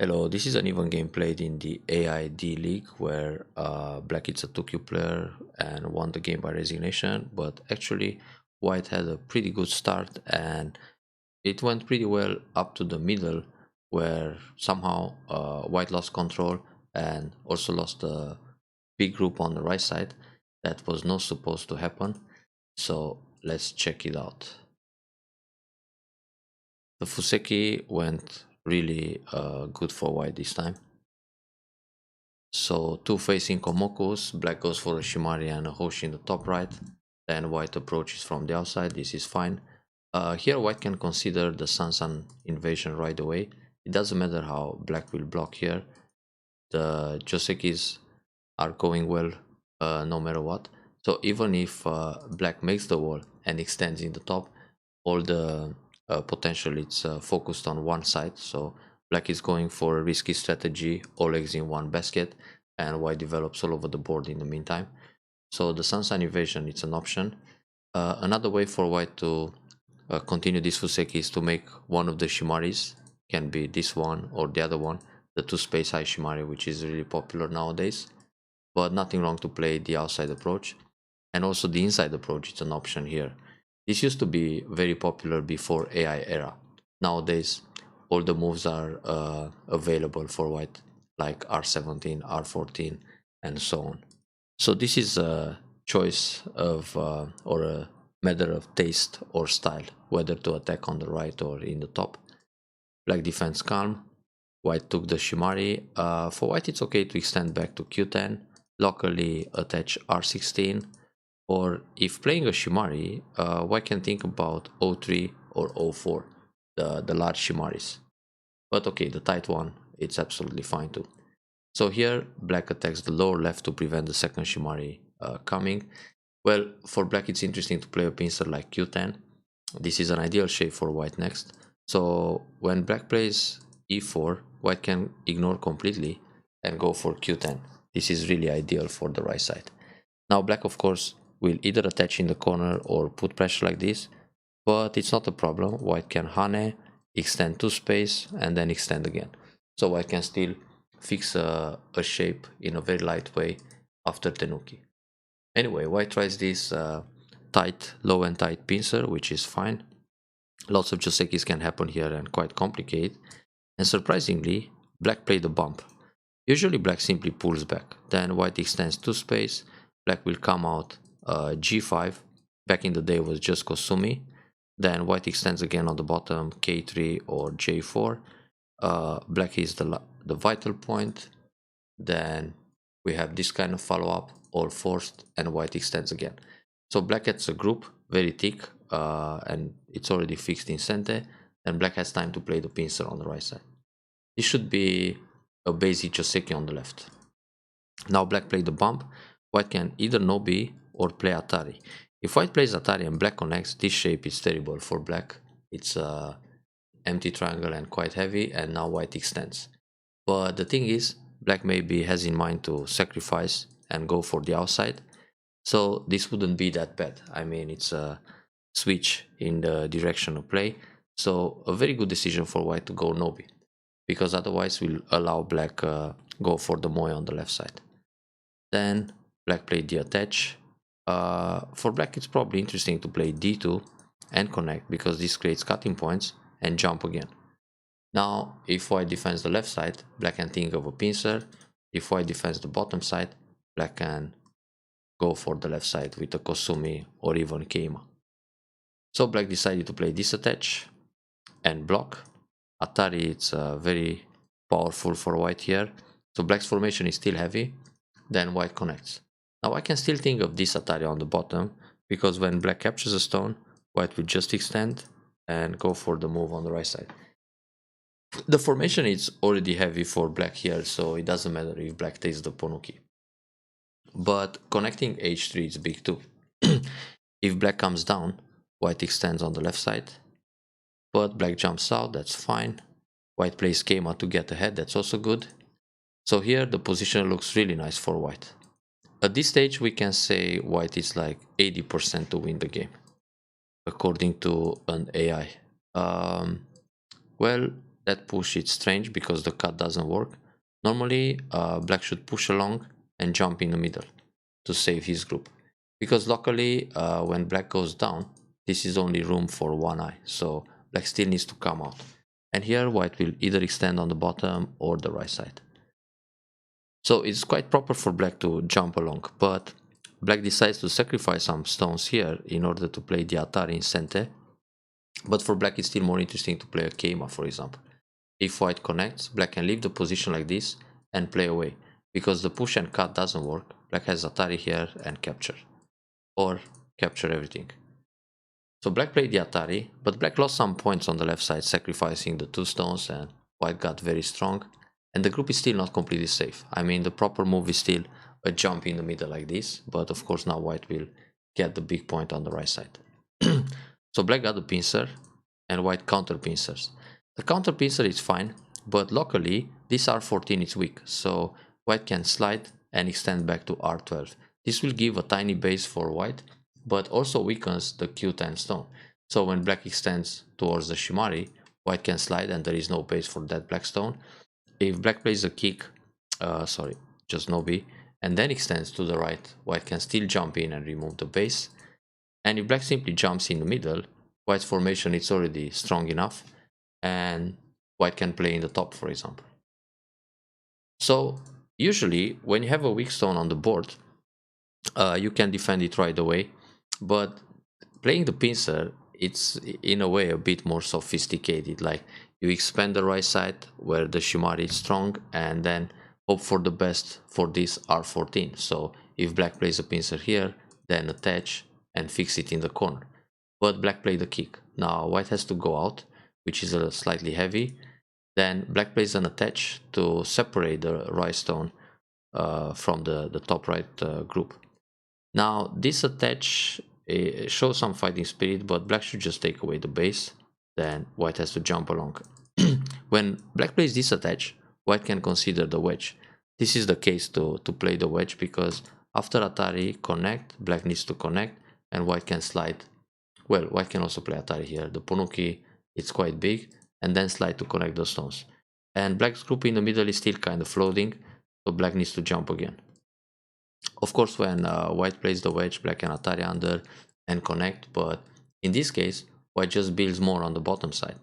Hello, this is an even game played in the AYD League where Black is a 2Q player and won the game by resignation, but actually White had a pretty good start and it went pretty well up to the middle where somehow White lost control and also lost a big group on the right side. That was not supposed to happen, so let's check it out. The Fuseki went really good for White this time. So two facing Komokus, black goes for a Shimari and a Hoshi in the top right, then white approaches from the outside, this is fine. Here white can consider the Sansan invasion right away. It doesn't matter how black will block here, the Josekis are going well no matter what. So even if black makes the wall and extends in the top, all the potential it's focused on one side. So black is going for a risky strategy, all eggs in one basket, and white develops all over the board in the meantime. So the Sansan evasion, it's an option. Another way for white to continue this Fuseki is to make one of the Shimaris, can be this one or the other one, the two space high Shimari, which is really popular nowadays. But nothing wrong to play the outside approach, and also the inside approach, it's an option here. This used to be very popular before AI era. Nowadays all the moves are available for white, like R17, R14 and so on. So this is a choice of or a matter of taste or style, whether to attack on the right or in the top. Black defense calm, white took the Shimari. For white it's okay to extend back to Q10, locally attach R16, or if playing a Shimari, white can think about O3 or O4, the large Shimaris. But okay, the tight one, it's absolutely fine too. So here black attacks the lower left to prevent the second Shimari coming. Well, for black it's interesting to play a pincer like Q10. This is an ideal shape for white next. So when black plays E4, white can ignore completely and go for Q10. This is really ideal for the right side. Now black of course will either attach in the corner or put pressure like this, but it's not a problem. White can Hane, extend to space and then extend again. So white can still fix a shape in a very light way after Tenuki. Anyway, white tries this tight, low and tight pincer, which is fine. Lots of Josekis can happen here and quite complicated. And surprisingly, black played a bump. Usually black simply pulls back, then white extends to space, black will come out g5, back in the day was just Kosumi, then white extends again on the bottom k3 or j4, black is the vital point, then we have this kind of follow-up, all forced, and white extends again. So black gets a group, very thick, and it's already fixed in Sente, and black has time to play the pincer on the right side. This should be a basic Joseki on the left. Now black played the bump, white can either Nobi or play Atari. If white plays Atari and black connects, this shape is terrible for black. It's a empty triangle and quite heavy, and now white extends. But the thing is, black maybe has in mind to sacrifice and go for the outside, so this wouldn't be that bad. I mean, it's a switch in the direction of play, so a very good decision for white to go Nobi, because otherwise we'll allow black go for the Moe on the left side. Then black played the attach. For black it's probably interesting to play d2 and connect, because this creates cutting points, and jump again. Now if white defends the left side, black can think of a pincer. If white defends the bottom side, black can go for the left side with a Kosumi or even Keima. So black decided to play this attach and block. Atari, it's very powerful for white here. So black's formation is still heavy, then white connects. Now I can still think of this Atari on the bottom, because when black captures a stone, white will just extend and go for the move on the right side. The formation is already heavy for black here, so it doesn't matter if black takes the Ponuki. But connecting h3 is big too. If black comes down, white extends on the left side, but black jumps out, that's fine. White plays Keima to get ahead, that's also good. So here the position looks really nice for white. At this stage we can say white is like 80% to win the game, according to an AI. Well, that push is strange because the cut doesn't work. Normally, black should push along and jump in the middle to save his group. Because locally, when black goes down, this is only room for one eye, so black still needs to come out. And here white will either extend on the bottom or the right side. So it's quite proper for black to jump along, but black decides to sacrifice some stones here in order to play the Atari in Sente. But for black it's still more interesting to play a Keima, for example. If white connects, black can leave the position like this and play away. Because the push and cut doesn't work, black has Atari here and capture. Or capture everything. So black played the Atari, but black lost some points on the left side, sacrificing the 2 stones, and white got very strong. And the group is still not completely safe. I mean, the proper move is still a jump in the middle like this, but of course now white will get the big point on the right side. So black got the pincer, and white counter pincers. The counter pincer is fine, but locally this R14 is weak, so white can slide and extend back to R12. This will give a tiny base for white, but also weakens the Q10 stone. So when black extends towards the Shimari, white can slide and there is no base for that black stone. If black plays a kick, just no B, and then extends to the right, white can still jump in and remove the base. And if black simply jumps in the middle, white's formation is already strong enough, and white can play in the top, for example. So usually when you have a weak stone on the board, you can defend it right away, but playing the pincer, it's in a way a bit more sophisticated. Like you expand the right side where the Shimari is strong and then hope for the best for this R14. So if black plays a pincer here, then attach and fix it in the corner. But black played the kick. Now white has to go out, which is a slightly heavy. Then black plays an attach to separate the right stone from the top right group. Now this attach shows some fighting spirit, but black should just take away the base. Then white has to jump along. When black plays this attach, white can consider the wedge. This is the case to play the wedge, because after Atari connect, black needs to connect and white can slide. Well, white can also play Atari here. The Ponuki, it's quite big, and then slide to connect the stones. And black's group in the middle is still kind of floating, so black needs to jump again. Of course, when white plays the wedge, black can Atari under and connect, but in this case, white just builds more on the bottom side.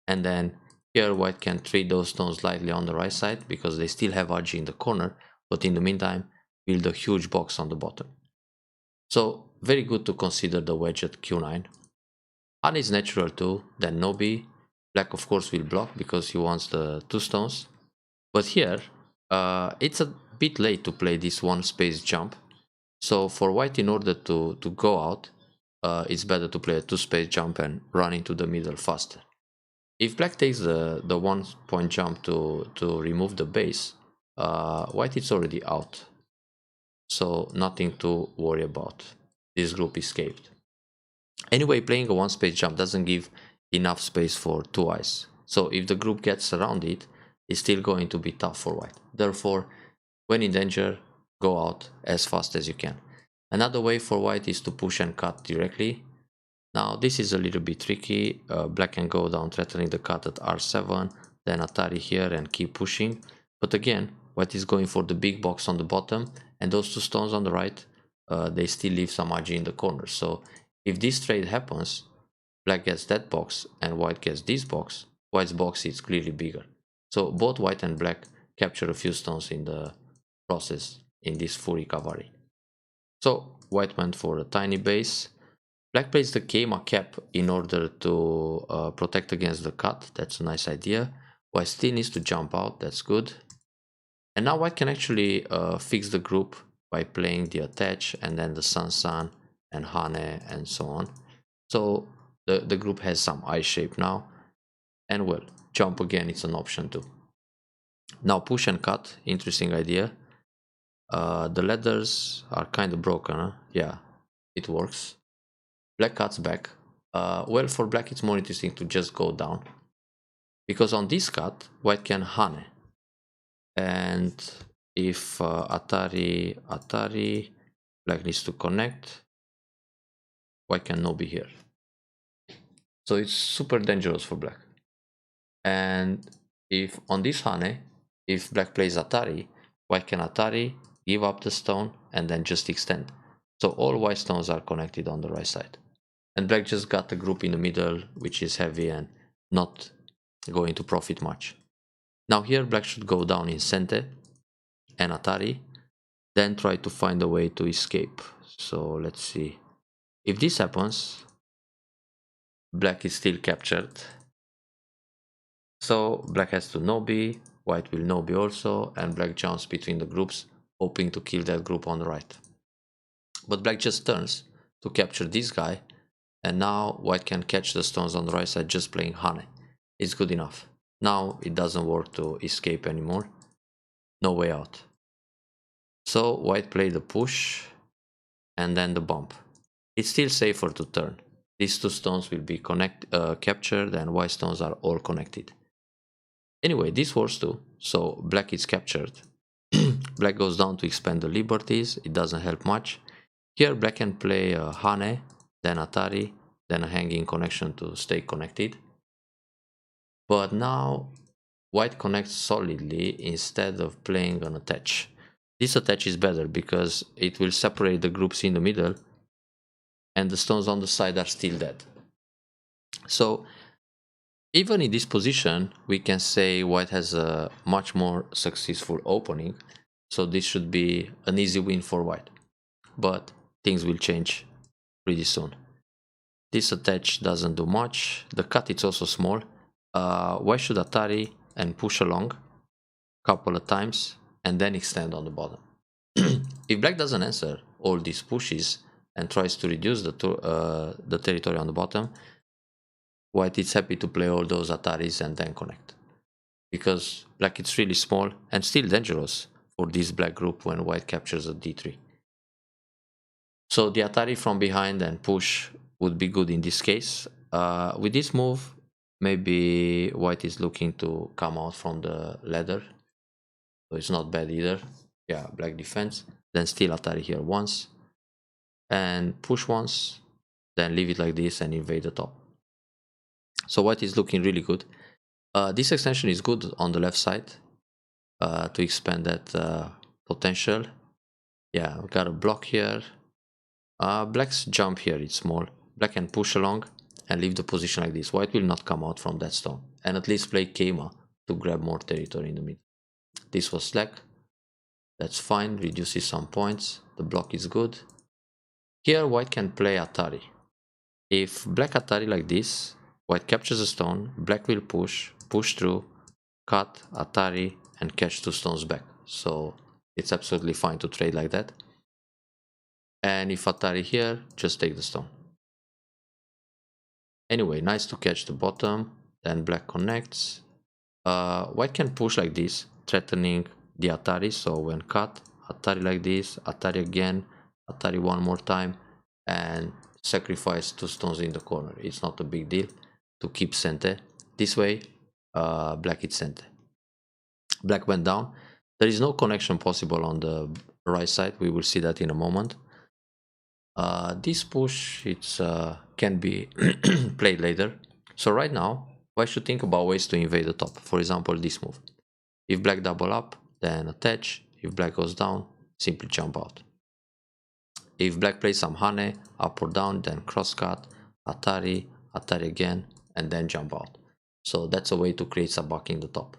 And then here white can treat those stones lightly on the right side because they still have RG in the corner, but in the meantime, build a huge box on the bottom. So very good to consider the wedge at Q9. Han is natural too, then no B. Black of course will block because he wants the 2 stones. But here, it's a bit late to play this one space jump. So for white, in order to go out, it's better to play a 2 space jump and run into the middle faster. If black takes the 1 point jump to remove the base, white is already out. So nothing to worry about. This group escaped. Anyway, playing a 1 space jump doesn't give enough space for 2 eyes. So if the group gets around it, it's still going to be tough for white. Therefore, when in danger, go out as fast as you can. Another way for white is to push and cut directly. Now this is a little bit tricky. Black can go down threatening the cut at R7, then Atari here and keep pushing. But again, white is going for the big box on the bottom, and those 2 stones on the right, they still leave some RG in the corner. So if this trade happens, black gets that box and white gets this box, white's box is clearly bigger. So both white and black capture a few stones in the process in this Fury Cavalry. So white went for a tiny base. Black plays the Keima cap in order to protect against the cut. That's a nice idea. White still needs to jump out. That's good. And now white can actually fix the group by playing the attach and then the Sansan and Hane and so on. So the group has some eye shape now. And well, jump again, it's an option too. Now push and cut, interesting idea. The ladders are kind of broken, huh? Yeah, it works. Black cuts back. Well, for black it's more interesting to just go down, because on this cut white can Hane, and if Atari, black needs to connect, white can no be here. So it's super dangerous for black. And if on this Hane, if black plays Atari, white can Atari, give up the stone, and then just extend. So all white stones are connected on the right side. And black just got the group in the middle, which is heavy and not going to profit much. Now here black should go down in Sente and Atari, then try to find a way to escape. So let's see. If this happens, black is still captured. So black has to no-B, white will no-B also, and black jumps between the groups, hoping to kill that group on the right. But black just turns to capture this guy, and now white can catch the stones on the right side just playing Hane. It's good enough. Now it doesn't work to escape anymore. No way out. So white played the push and then the bump. It's still safer to turn. These two stones will be captured and white stones are all connected. Anyway, this works too. So black is captured. Black goes down to expand the liberties. It doesn't help much. Here black can play Hane, then Atari, then a hanging connection to stay connected. But now white connects solidly instead of playing an attach. This attach is better because it will separate the groups in the middle and the stones on the side are still dead. So even in this position, we can say white has a much more successful opening. So this should be an easy win for white. But things will change pretty soon. This attach doesn't do much. The cut is also small. White should Atari and push along a couple of times and then extend on the bottom. If black doesn't answer all these pushes and tries to reduce the territory on the bottom, white is happy to play all those Ataris and then connect. Because black is really small and still dangerous for this black group when white captures a d3. So the Atari from behind and push would be good in this case. With this move, maybe white is looking to come out from the ladder. So it's not bad either. Yeah, black defense. Then still Atari here once. And push once. Then leave it like this and invade the top. So white is looking really good. This extension is good on the left side to expand that potential. Yeah, we got a block here. Black's jump here is small. Black can push along and leave the position like this. White will not come out from that stone. And at least play Keima to grab more territory in the middle. This was slack. That's fine, reduces some points. The block is good. Here white can play Atari. If black Atari like this, white captures a stone, black will push through, cut, Atari, and catch two stones back. So it's absolutely fine to trade like that. And if Atari here, just take the stone. Anyway, nice to catch the bottom. Then black connects. White can push like this, threatening the Atari. So when cut, Atari like this, Atari again, Atari one more time, and sacrifice two stones in the corner. It's not a big deal to keep Sente. This way, black hits Sente. Black went down. There is no connection possible on the right side. We will see that in a moment. This push can be played later. So right now, white should think about ways to invade the top. For example, this move. If black double up, then attach. If black goes down, simply jump out. If black plays some Hane, up or down, then crosscut, Atari, Atari again, and then jump out. So that's a way to create sabak in the top.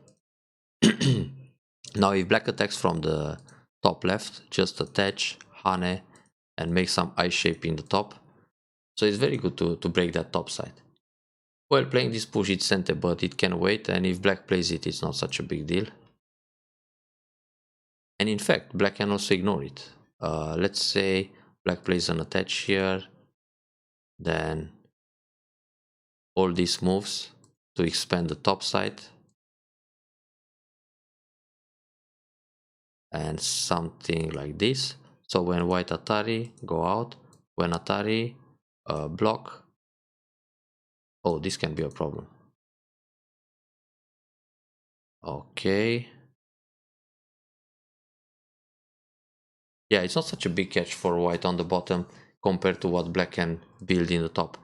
Now if black attacks from the top left, just attach, Hane, and make some I shape in the top. So it's very good to break that top side. Well, playing this push it's center, but it can wait, and if black plays it, it's not such a big deal. And in fact, black can also ignore it. Let's say black plays an attach here, then all these moves to expand the top side, and something like this. So when white Atari, go out. When Atari, block. Oh, this can be a problem. Okay. Yeah, it's not such a big catch for white on the bottom compared to what black can build in the top.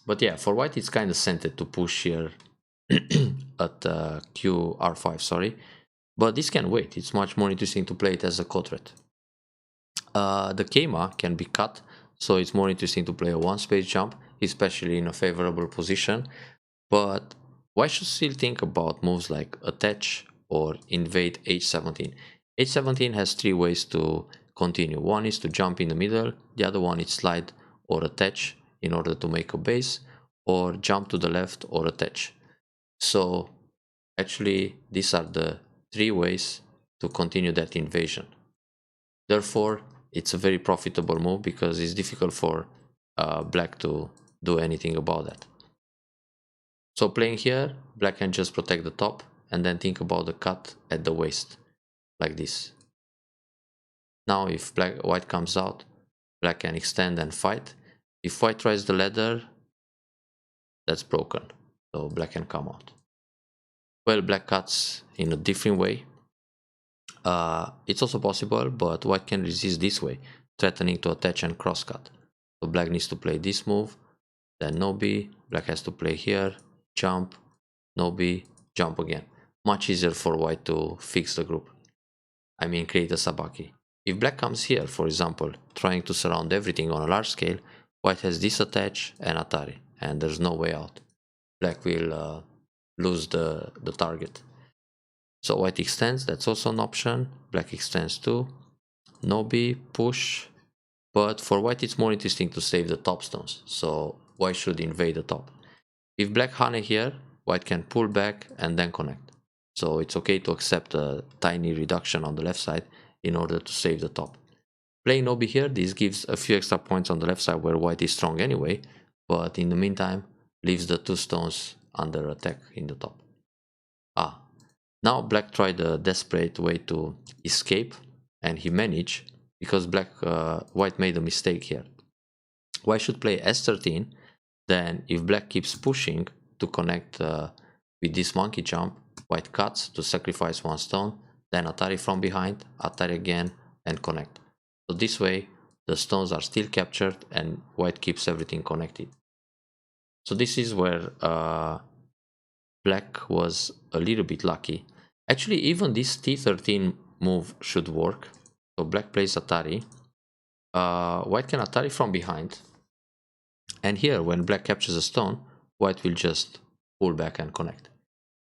But yeah, for white it's kind of centered to push here at qr5, sorry. But this can wait. It's much more interesting to play it as a quadrat. The Keima can be cut, so it's more interesting to play a one space jump, especially in a favorable position. But why should still think about moves like attach or invade h17? H17 has three ways to continue. One is to jump in the middle, the other one is slide or attach in order to make a base, or jump to the left or attach. So actually these are the three ways to continue that invasion. Therefore, it's a very profitable move because it's difficult for black to do anything about that. So playing here, black can just protect the top and then think about the cut at the waist, like this. Now if white comes out, black can extend and fight. If white tries the ladder, that's broken, so black can come out. Well, black cuts in a different way. It's also possible, but white can resist this way, threatening to attach and crosscut. So black needs to play this move, then no B, black has to play here, jump, no B, jump again. Much easier for white to fix the group. I mean, create a sabaki. If black comes here, for example, trying to surround everything on a large scale, white has this attach and Atari, and there's no way out. Black will lose the target. So white extends, that's also an option. Black extends too. No B, push. But for white it's more interesting to save the top stones, so white should invade the top. If black hane here, white can pull back and then connect. So it's okay to accept a tiny reduction on the left side in order to save the top. Playing no B here, this gives a few extra points on the left side where white is strong anyway, but in the meantime leaves the two stones under attack in the top. Now black tried a desperate way to escape, and he managed because white made a mistake here. White should play s13, then if black keeps pushing to connect with this monkey jump, white cuts to sacrifice one stone, then Atari from behind, Atari again, and connect. So this way the stones are still captured and white keeps everything connected. So this is where black was a little bit lucky. Actually, even this t13 move should work. So black plays Atari. White can Atari from behind. And here, when black captures a stone, white will just pull back and connect.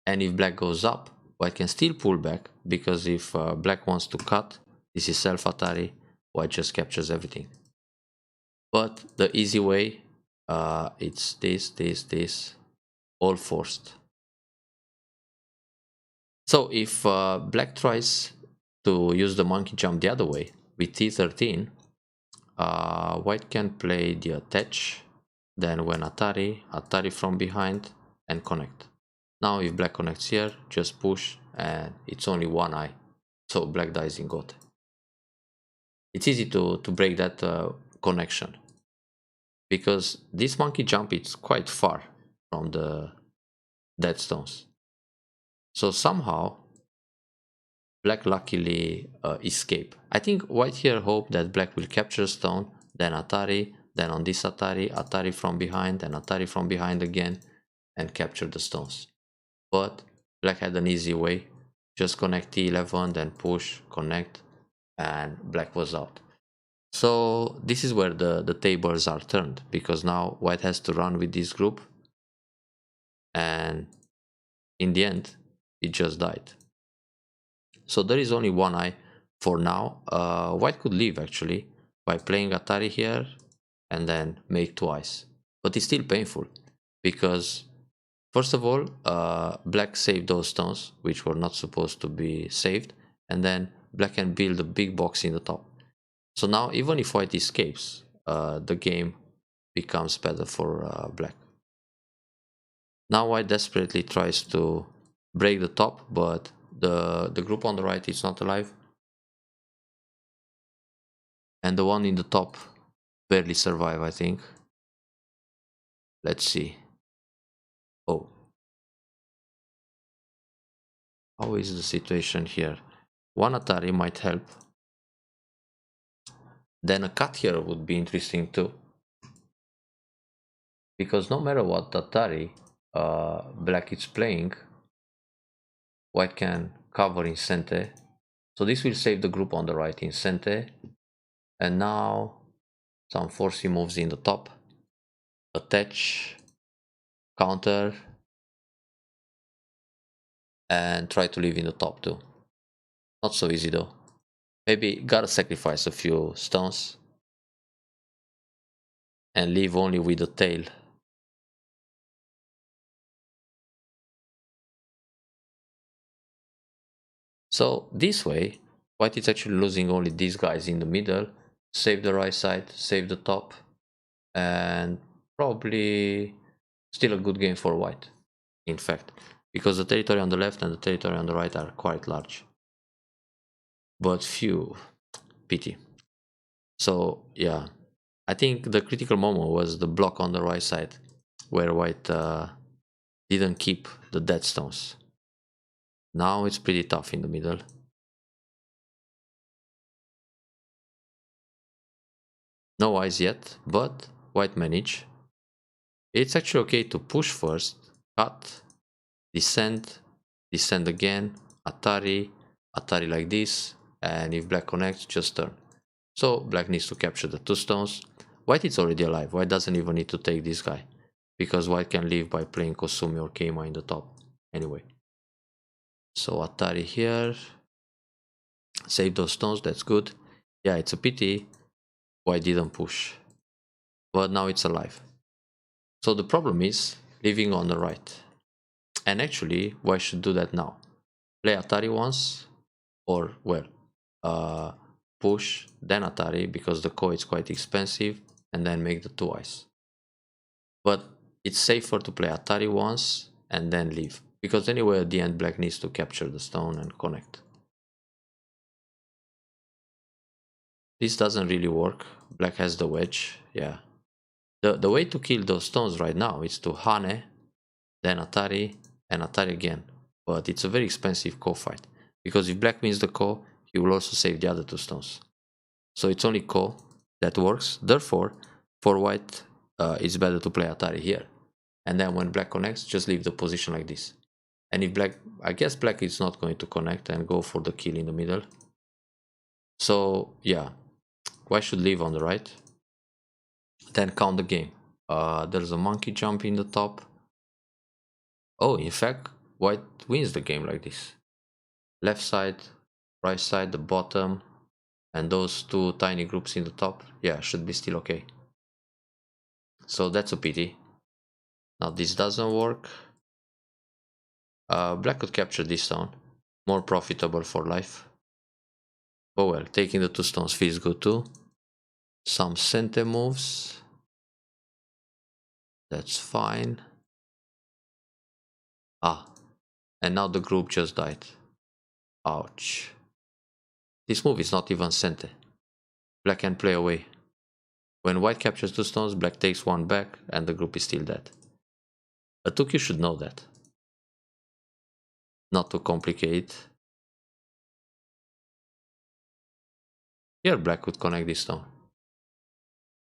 And if black goes up, white can still pull back, because if black wants to cut, this is self Atari, white just captures everything. But the easy way, it's this, all forced. So if black tries to use the monkey jump the other way with t13, white can play the attach, then when Atari from behind and connect. Now if black connects here, just push and it's only one eye, so black dies in gote. It's easy to break that connection, because this monkey jump is quite far from the dead stones. So somehow black luckily escape. I think white here hope that black will capture stone, then Atari, then on this Atari, Atari from behind, and Atari from behind again, and capture the stones. But black had an easy way, just connect T11, then push, connect, and black was out. So this is where the tables are turned, because now white has to run with this group, and in the end it just died. So there is only one eye for now. White could leave actually by playing Atari here and then make two eyes, but it's still painful because first of all black saved those stones which were not supposed to be saved, and then black can build a big box in the top. So now even if white escapes, the game becomes better for black. Now white desperately tries to break the top, but the group on the right is not alive, and the one in the top barely survive, I think. Let's see. Oh, how is the situation here? One Atari might help. Then a cut here would be interesting too, because no matter what Atari, black is playing, white can cover in center. So this will save the group on the right in center. And now some forcey moves in the top. Attach, counter, and try to live in the top too. Not so easy though. Maybe gotta sacrifice a few stones and leave only with the tail. So this way, white is actually losing only these guys in the middle. Save the right side, save the top, and probably still a good game for white, in fact, because the territory on the left and the territory on the right are quite large. But phew, pity. So yeah, I think the critical moment was the block on the right side, where white didn't keep the dead stones. Now it's pretty tough in the middle. No eyes yet, but white manage. It's actually okay to push first, cut, descend, descend again, Atari, Atari like this, and if black connects, just turn. So black needs to capture the two stones. White is already alive. White doesn't even need to take this guy, because white can leave by playing Kosumi or Keima in the top anyway. So Atari here, save those stones, that's good. Yeah, it's a pity white didn't push, but now it's alive. So the problem is leaving on the right. And actually, white should do that now. Play Atari once, or well, uh, push, then Atari, because the ko is quite expensive, and then make the two eyes. But it's safer to play Atari once and then leave, because anyway at the end black needs to capture the stone and connect. This doesn't really work. Black has the wedge. Yeah, the way to kill those stones right now is to Hane, then Atari, and Atari again. But it's a very expensive ko fight, because if black wins the ko, he will also save the other two stones. So it's only ko that works. Therefore, for white, it's better to play Atari here. And then when black connects, just leave the position like this. And if black, I guess black is not going to connect and go for the kill in the middle. So yeah, white should leave on the right. Then count the game. There's a monkey jump in the top. Oh, in fact, white wins the game like this. Left side, right side, the bottom, and those two tiny groups in the top. Yeah, should be still okay. So that's a pity. Now this doesn't work. Black could capture this stone. More profitable for life. Oh well, taking the two stones feels good too. Some center moves. That's fine. Ah, and now the group just died. Ouch. This move is not even center. Black can play away. When white captures two stones, black takes one back and the group is still dead. A Tuki should know that. Not to complicate. Here black could connect this stone.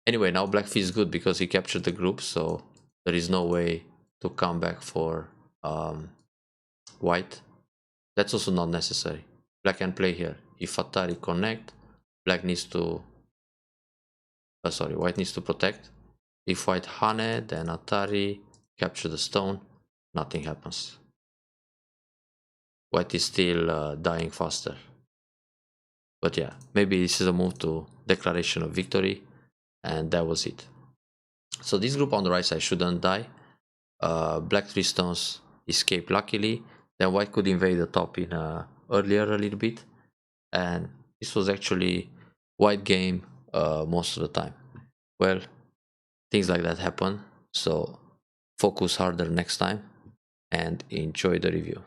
Anyway, now black feels good because he captured the group, so there is no way to come back for white. That's also not necessary. Black can play here. If Atari connect, black needs to white needs to protect. If white Hane, then Atari capture the stone, nothing happens. White is still dying faster. But yeah, maybe this is a move to declaration of victory, and that was it. So this group on the right side shouldn't die. Black 3 stones escape luckily. Then white could invade the top in earlier a little bit, and this was actually white game most of the time. Well, things like that happen, so focus harder next time and enjoy the review.